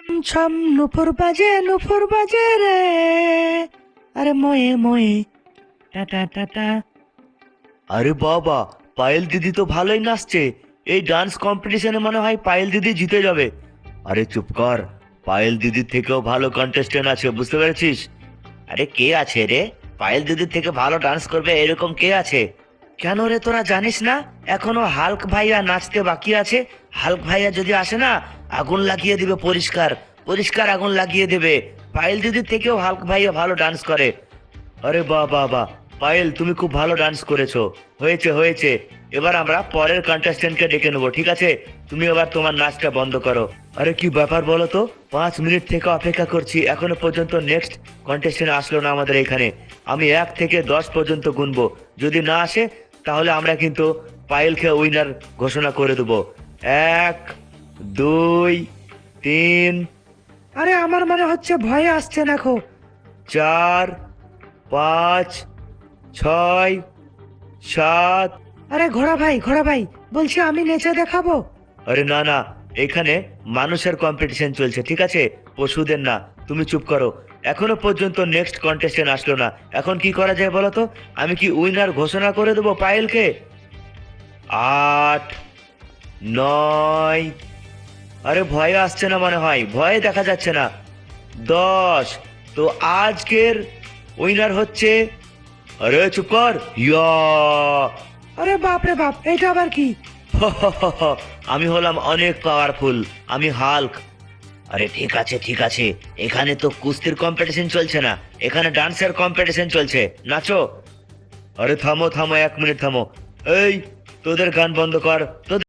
ছম নুপুর বাজে রে, আরে ময়ে ময়ে টাটা টাটা। আরে বাবা, পায়েল দিদি তো ভালোই নাচছে। এই ডান্স কম্পিটিশনে মনে হয় পায়েল দিদি জিতে যাবে। আরে চুপ কর, পায়েল দিদির থেকেও ভালো কন্টেস্টেন্ট আছে, বুঝতে পেরেছিস? আরে কে আছে রে? পায়েল দিদির থেকে ভালো ডান্স করবে এরকম কে আছে? কেন রে, তোরা জানিস না এখনো হাল্ক ভাইয়া নাচতে বাকি আছে? হাল্ক ভাইয়া যদি আসে না, আগুন লাগিয়ে দিবে, পরিষ্কার পরিষ্কার আগুন লাগিয়ে দেবে। পায়েল দিদির থেকেও হাল্ক ভাইয়া ভালো ডান্স করে। আরে বাহ বাহ বাহ, পায়েল তুমি খুব ভালো ডান্স করেছো। হয়েছে হয়েছে, এবার আমরা পরের কন্টেস্টেন্টকে ডেকে নেবো, ঠিক আছে? তুমি এবার তোমার নাচটা বন্ধ করো। আরে কি ব্যাপার বলো তো, 5 মিনিট থেকে অপেক্ষা করছি, এখনো পর্যন্ত নেক্সট কন্টেস্টেন্ট আসলো না আমাদের এখানে। আমি 1 থেকে 10 পর্যন্ত গুনবো, যদি না আসে তাহলে আমরা কিন্তু পায়েলকে উইনার ঘোষণা করে দেবো। 1, 2, 3, আরে আমার মনে হচ্ছে ভয়ে আসছে না খো। 4, 5, 6, 7। আরে ঘোড়া ভাই, বলছি আমি নেচে দেখাবো। আরে না না, এখানে মানুষের কম্পিটিশন চলছে, ঠিক আছে? পশুদের না। তুমি চুপ করো, এখনো পর্যন্ত নেক্সট কন্টেস্টেন্ট আসলো না। এখন কি করা যায় বলো তো? আমি কি উইনার ঘোষণা করে দেবো পায়েলকে? 8, 9, আরে ভয় আসছে না মনে হয়, ভয় দেখা যাচ্ছে না। 10। তো আজকের উইনার হচ্ছে, আরে চুপ কর, ইয়া আরে বাপ রে বাপ, এইটা আবার কি? আমি হলাম অনেক পাওয়ারফুল, আমি হাল্ক। আরে ঠিক আছে ঠিক আছে, এখানে তো কুস্তির কম্পিটিশন চলছে না, এখানে ডান্সের কম্পিটিশন চলছে, নাচো। আরে থামো থামো, 1 মিনিট থামো। এই, তোদের গান বন্ধ কর। তোদের